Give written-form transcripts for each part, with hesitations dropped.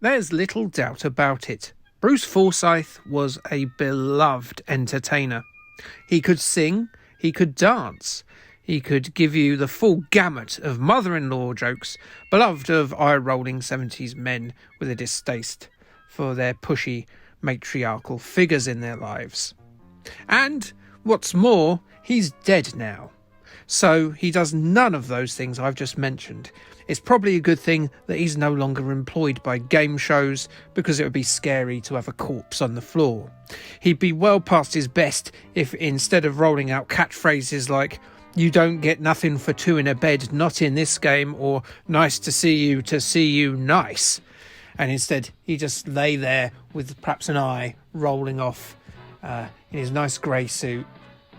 There's little doubt about it. Bruce Forsyth was a beloved entertainer. He could sing, he could dance, he could give you the full gamut of mother-in-law jokes, beloved of eye-rolling 70s men with a distaste for their pushy, matriarchal figures in their lives. And, what's more, he's dead now. So he does none of those things I've just mentioned. It's probably a good thing that he's no longer employed by game shows, because it would be scary to have a corpse on the floor. He'd be well past his best if, instead of rolling out catchphrases like, "You don't get nothing for two in a bed, not in this game," or "Nice to see you, nice," and instead he just lay there with perhaps an eye rolling off in his nice grey suit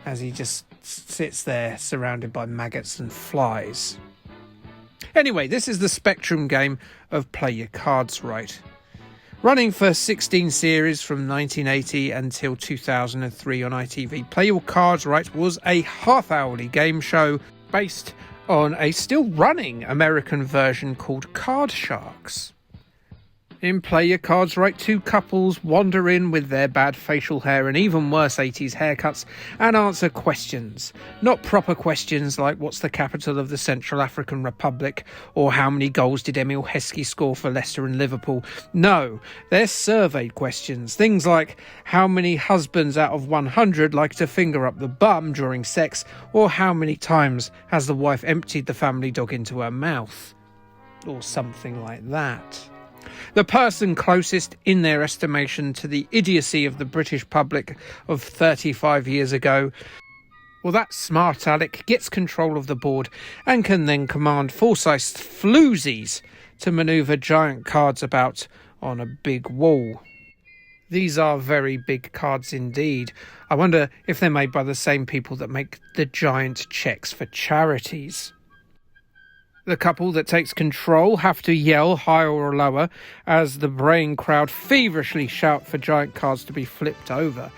as he just sits there surrounded by maggots and flies. Anyway, this is the Spectrum game of Play Your Cards Right. Running for 16 series from 1980 until 2003 on ITV, Play Your Cards Right was a half-hourly game show based on a still-running American version called Card Sharks. In Play Your Cards Right, two couples wander in with their bad facial hair and even worse 80s haircuts and answer questions. Not proper questions like what's the capital of the Central African Republic or how many goals did Emil Heskey score for Leicester and Liverpool. No, they're surveyed questions. Things like how many husbands out of 100 like to finger up the bum during sex, or how many times has the wife emptied the family dog into her mouth, or something like that. The person closest in their estimation to the idiocy of the British public of 35 years ago, well, that smart aleck gets control of the board and can then command Forsyth's floozies to manoeuvre giant cards about on a big wall. These are very big cards indeed. I wonder if they're made by the same people that make the giant cheques for charities. The couple that takes control have to yell higher or lower as the braying crowd feverishly shout for giant cards to be flipped over.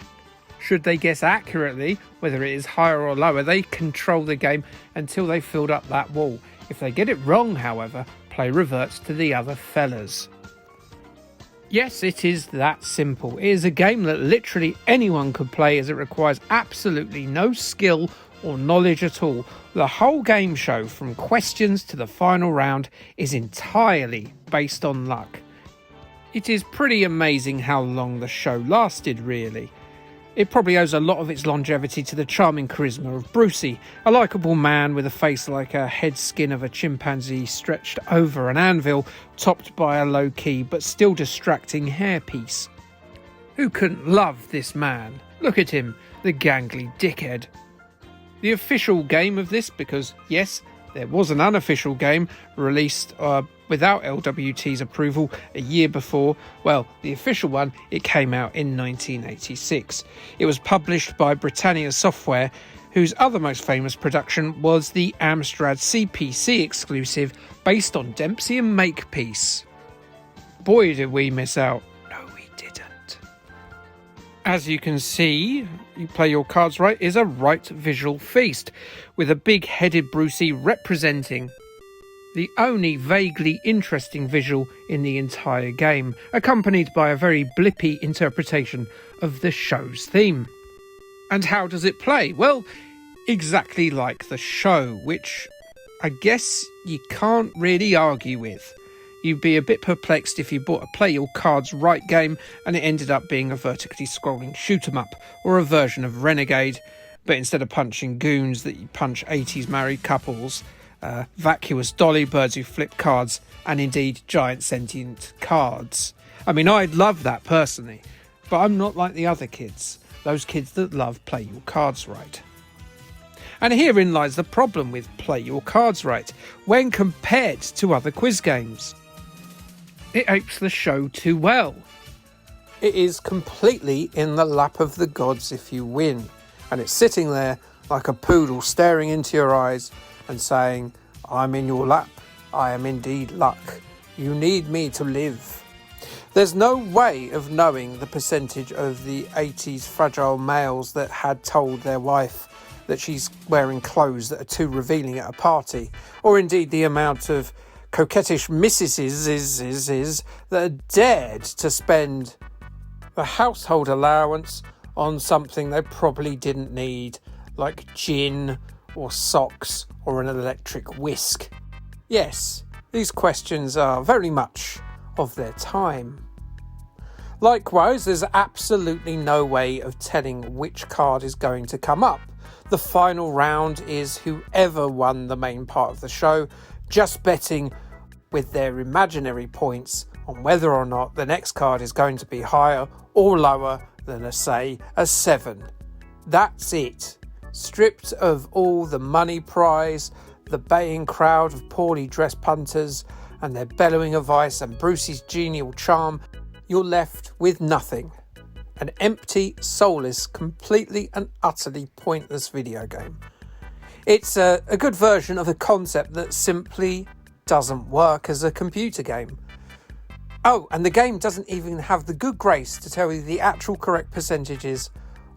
Should they guess accurately whether it is higher or lower, they control the game until they've filled up that wall. If they get it wrong, however, play reverts to the other fellas. Yes, it is that simple. It is a game that literally anyone could play, as it requires absolutely no skill or knowledge at all. The whole game show, from questions to the final round, is entirely based on luck. It is pretty amazing how long the show lasted, really. It probably owes a lot of its longevity to the charming charisma of Brucey, a likeable man with a face like a head skin of a chimpanzee stretched over an anvil, topped by a low-key but still distracting hairpiece. Who couldn't love this man? Look at him, the gangly dickhead. The official game of this, because yes, there was an unofficial game released without LWT's approval a year before. Well, the official one, it came out in 1986. It was published by Britannia Software, whose other most famous production was the Amstrad CPC exclusive based on Dempsey and Makepeace. Boy, did we miss out. No, we didn't. As you can see, You Play Your Cards Right is a right visual feast, with a big-headed Brucey representing the only vaguely interesting visual in the entire game, accompanied by a very blippy interpretation of the show's theme. And how does it play? Well, exactly like the show, which I guess you can't really argue with. You'd be a bit perplexed if you bought a Play Your Cards Right game and it ended up being a vertically scrolling shoot-'em-up or a version of Renegade, but instead of punching goons that you punch 80s married couples, vacuous dolly birds who flip cards, and indeed giant sentient cards. I mean, I'd love that personally, but I'm not like the other kids, those kids that love Play Your Cards Right. And herein lies the problem with Play Your Cards Right when compared to other quiz games. It apes the show too well. It is completely in the lap of the gods if you win, and it's sitting there like a poodle staring into your eyes and saying, "I'm in your lap, I am indeed luck, you need me to live." There's no way of knowing the percentage of the 80s fragile males that had told their wife that she's wearing clothes that are too revealing at a party, or indeed the amount of coquettish missuses that dared to spend the household allowance on something they probably didn't need, like gin or socks or an electric whisk. Yes, these questions are very much of their time. Likewise, there's absolutely no way of telling which card is going to come up. The final round is whoever won the main part of the show, just betting with their imaginary points on whether or not the next card is going to be higher or lower than, say, a 7. That's it. Stripped of all the money prize, the baying crowd of poorly dressed punters and their bellowing advice and Bruce's genial charm, you're left with nothing. An empty, soulless, completely and utterly pointless video game. It's a good version of a concept that simply doesn't work as a computer game. Oh, and the game doesn't even have the good grace to tell you the actual correct percentages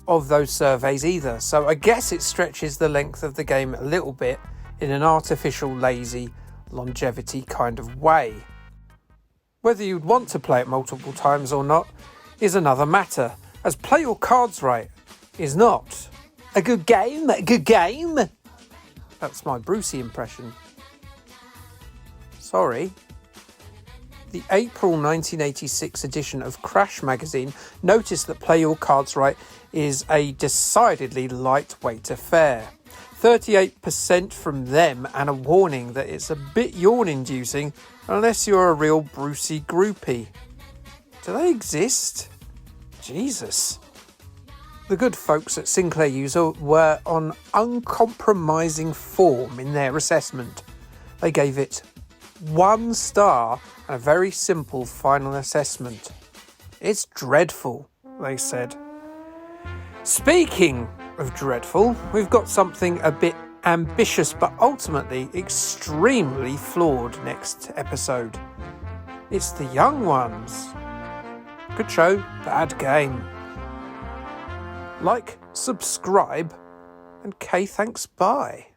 of those surveys either. So I guess it stretches the length of the game a little bit in an artificial, lazy longevity kind of way. Whether you'd want to play it multiple times or not is another matter, as Play Your Cards Right is not a good game. That's my Brucey impression. Sorry. The April 1986 edition of Crash magazine noticed that Play Your Cards Right is a decidedly lightweight affair. 38% from them, and a warning that it's a bit yawn-inducing unless you're a real Brucey groupie. Do they exist? Jesus. The good folks at Sinclair User were on uncompromising form in their assessment. They gave it 1 star and a very simple final assessment. It's dreadful, they said. Speaking of dreadful, we've got something a bit ambitious but ultimately extremely flawed next episode. It's The Young Ones. Good show, bad game. Like, subscribe, and K thanks, bye.